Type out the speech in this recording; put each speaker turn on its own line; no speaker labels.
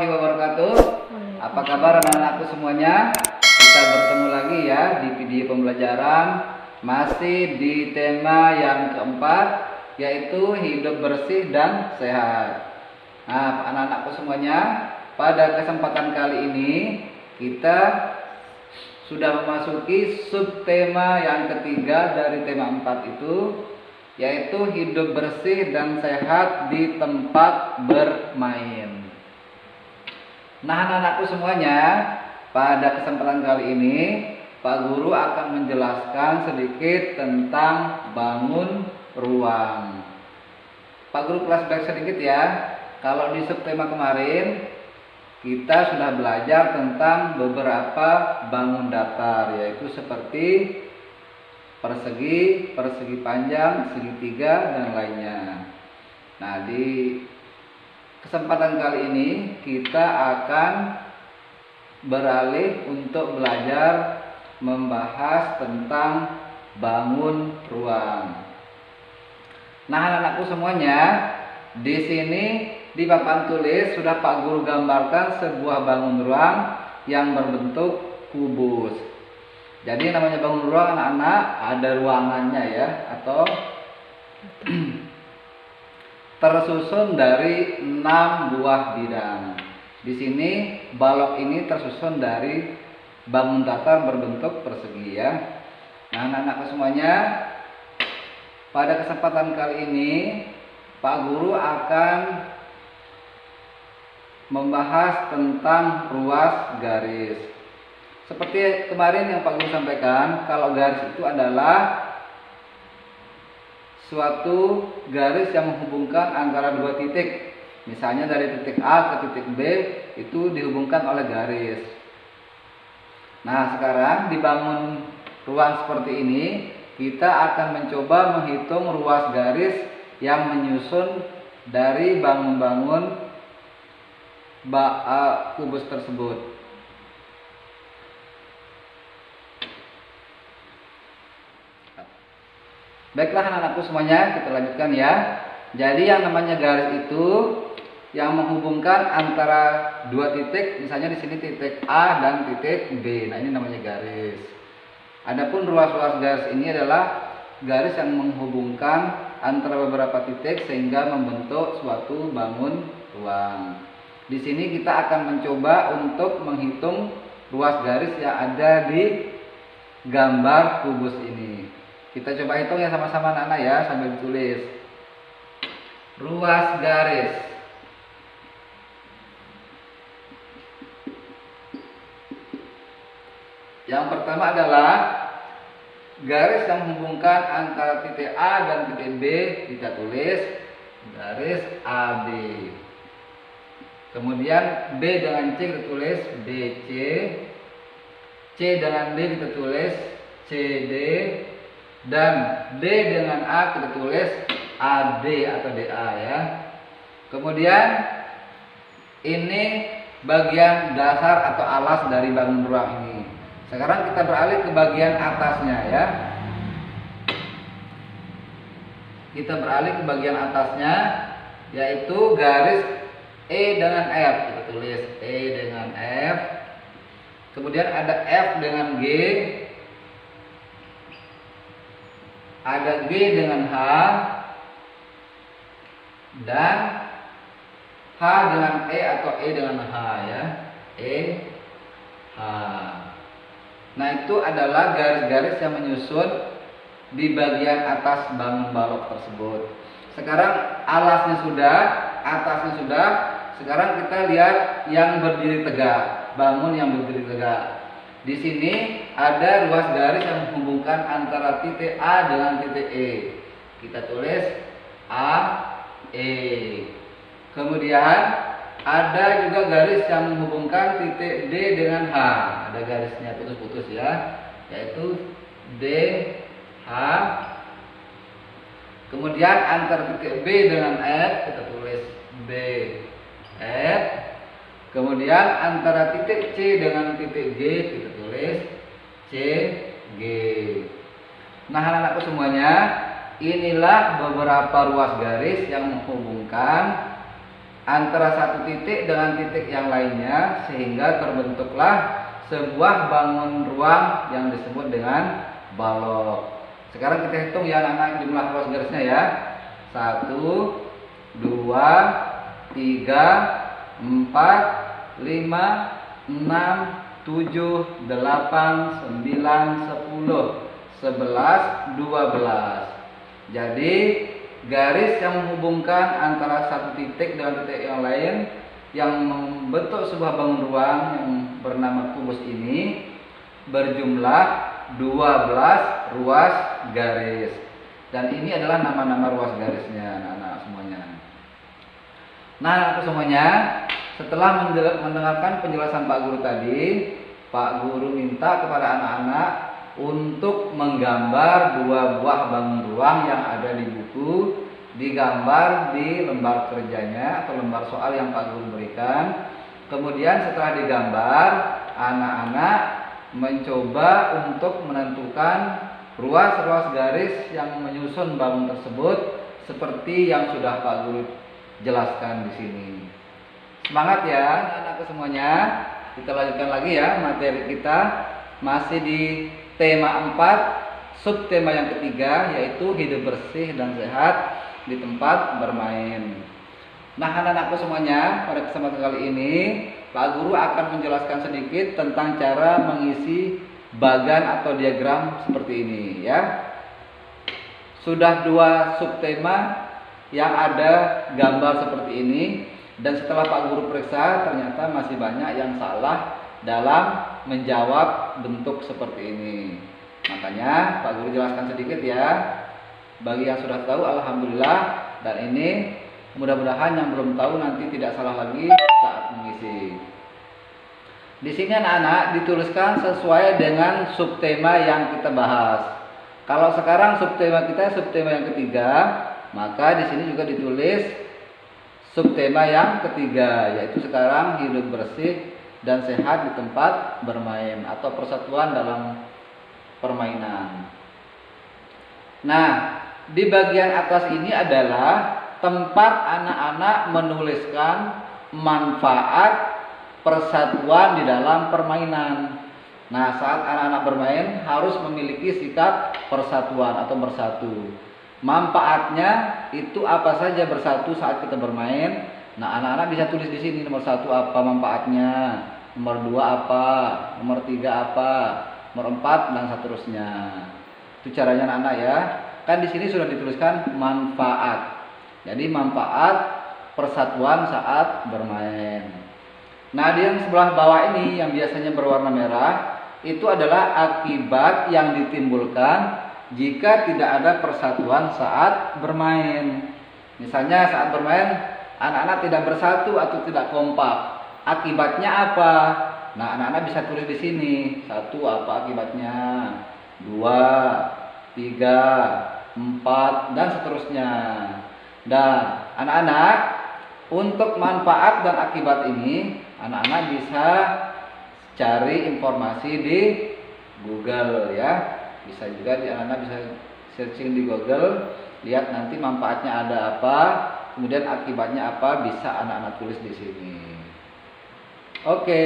warahmatullahi wabarakatuh. Apa kabar anak-anakku semuanya? Kita bertemu lagi ya di video pembelajaran, masih di tema yang keempat, yaitu hidup bersih dan sehat. Nah, anak-anakku semuanya, pada kesempatan kali ini kita sudah memasuki subtema yang ketiga dari tema 4 itu, yaitu hidup bersih dan sehat di tempat bermain. Nah, anak-anakku semuanya, pada kesempatan kali ini Pak Guru akan menjelaskan sedikit tentang bangun ruang. Pak Guru flashback sedikit ya. Kalau di subtema kemarin kita sudah belajar tentang beberapa bangun datar, yaitu seperti persegi, persegi panjang, segitiga, dan lainnya. Nah, di kesempatan kali ini kita akan beralih untuk belajar membahas tentang bangun ruang. Nah, anak-anakku semuanya, di sini di papan tulis sudah Pak Guru gambarkan sebuah bangun ruang yang berbentuk kubus. Jadi namanya bangun ruang anak-anak, ada ruangannya ya, atau tersusun dari 6 buah bidang. Di sini balok ini tersusun dari bangun datar berbentuk persegi ya. Nah, anak-anakku semuanya, pada kesempatan kali ini Pak Guru akan membahas tentang ruas garis. Seperti kemarin yang Pak Guru sampaikan, kalau garis itu adalah suatu garis yang menghubungkan antara dua titik. Misalnya dari titik A ke titik B itu dihubungkan oleh garis. Nah, sekarang dibangun ruang seperti ini, kita akan mencoba menghitung ruas garis yang menyusun dari bangun-bangun kubus tersebut. Baiklah anak-anakku semuanya, kita lanjutkan ya. Jadi yang namanya garis itu yang menghubungkan antara dua titik, misalnya di sini titik A dan titik B. Nah, ini namanya garis. Adapun ruas-ruas garis ini adalah garis yang menghubungkan antara beberapa titik sehingga membentuk suatu bangun ruang. Di sini kita akan mencoba untuk menghitung ruas garis yang ada di gambar kubus ini. Kita coba hitung ya sama-sama anak-anak ya, sambil ditulis. Ruas garis. Yang pertama adalah garis yang menghubungkan antara titik A dan titik B, kita tulis garis AB. Kemudian B dengan C kita tulis BC. C dengan D kita tulis CD. Dan D dengan A kita tulis AD atau DA ya. Kemudian ini bagian dasar atau alas dari bangun ruang ini. Sekarang kita beralih ke bagian atasnya ya. Kita beralih ke bagian atasnya, yaitu garis E dengan F. Kita tulis E dengan F. Kemudian ada F dengan G. Ada G dengan H, dan H dengan E atau E dengan H ya, E, H. Nah, itu adalah garis-garis yang menyusun di bagian atas bangun balok tersebut. Sekarang alasnya sudah, atasnya sudah. Sekarang kita lihat yang berdiri tegak, bangun yang berdiri tegak. Di sini ada ruas garis yang menghubungkan antara titik A dengan titik E. Kita tulis A, E. Kemudian ada juga garis yang menghubungkan titik D dengan H. Ada garisnya putus-putus ya, yaitu D, H. Kemudian antara titik B dengan F kita tulis B, F. Kemudian antara titik C dengan titik G kita tulis C, G. Nah, anak-anakku semuanya, inilah beberapa ruas garis yang menghubungkan antara satu titik dengan titik yang lainnya sehingga terbentuklah sebuah bangun ruang yang disebut dengan balok. Sekarang kita hitung ya anak-anak jumlah ruas garisnya ya. 1, 2, 3, 4, 5, 6, 7, 8, 9, 10, 11, 12. Jadi garis yang menghubungkan antara satu titik dengan titik yang lain yang membentuk sebuah bangun ruang yang bernama kubus ini berjumlah 12 ruas garis. Dan ini adalah nama-nama ruas garisnya anak-anak semuanya. Nah, anak semuanya, setelah mendengarkan penjelasan Pak Guru tadi, Pak Guru minta kepada anak-anak untuk menggambar 2 buah bangun ruang yang ada di buku, digambar di lembar kerjanya atau lembar soal yang Pak Guru berikan. Kemudian setelah digambar, anak-anak mencoba untuk menentukan ruas-ruas garis yang menyusun bangun tersebut seperti yang sudah Pak Guru jelaskan di sini. Semangat ya anak-anak semuanya. Kita lanjutkan lagi ya materi kita, masih di tema 4, subtema yang ketiga, yaitu hidup bersih dan sehat di tempat bermain. Nah anak-anakku semuanya, pada kesempatan kali ini Pak Guru akan menjelaskan sedikit tentang cara mengisi bagan atau diagram seperti ini ya. Sudah 2 subtema yang ada gambar seperti ini, dan setelah Pak Guru periksa ternyata masih banyak yang salah dalam menjawab bentuk seperti ini. Makanya Pak Guru jelaskan sedikit ya. Bagi yang sudah tahu alhamdulillah, dan ini mudah-mudahan yang belum tahu nanti tidak salah lagi saat mengisi. Di sini anak-anak dituliskan sesuai dengan subtema yang kita bahas. Kalau sekarang subtema kita subtema yang ketiga, maka di sini juga ditulis subtema yang ketiga, yaitu sekarang hidup bersih dan sehat di tempat bermain atau persatuan dalam permainan. Nah, di bagian atas ini adalah tempat anak-anak menuliskan manfaat persatuan di dalam permainan. Nah, saat anak-anak bermain harus memiliki sikap persatuan atau bersatu. Manfaatnya itu apa saja bersatu saat kita bermain. Nah, anak-anak bisa tulis di sini nomor 1 apa manfaatnya, nomor 2 apa, nomor 3 apa, nomor 4 dan seterusnya. Itu caranya anak-anak ya. Kan di sini sudah dituliskan manfaat. Jadi manfaat persatuan saat bermain. Nah, di yang sebelah bawah ini yang biasanya berwarna merah itu adalah akibat yang ditimbulkan jika tidak ada persatuan saat bermain. Misalnya saat bermain anak-anak tidak bersatu atau tidak kompak. Akibatnya apa? Nah, anak-anak bisa tulis di sini. 1 apa akibatnya? 2, 3, 4 dan seterusnya. Dan anak-anak untuk manfaat dan akibat ini anak-anak bisa cari informasi di Google ya. Bisa juga anak-anak bisa searching di Google, lihat nanti manfaatnya ada apa, kemudian akibatnya apa, bisa anak-anak tulis di sini. Oke.